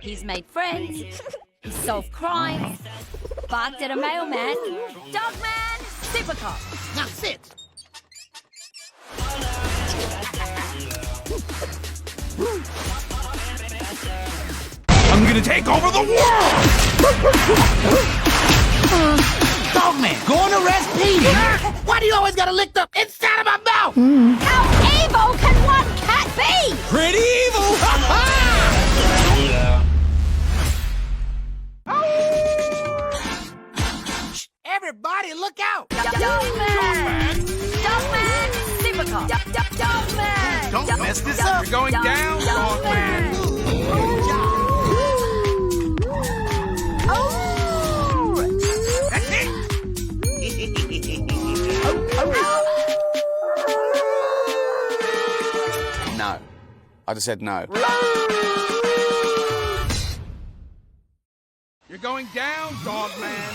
He's made friends. He's solved crimes. Barked at a mailman. Dog Man, super cop. Now sit. I'm gonna take over the world! Dog Man, go and arrest Petey. Why do you always gotta lick the inside of my mouth? How evil can one cat be? Pretty evil! Shh, everybody, look out! Dog Man! Dog Man, super cop. Dog Man! Don't mess this up. You're going down, Dog Man! That's it. No. I just said no. You're going down, Dog Man!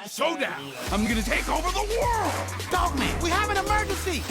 So down! I'm gonna take over the world! Dog Man, we have an emergency.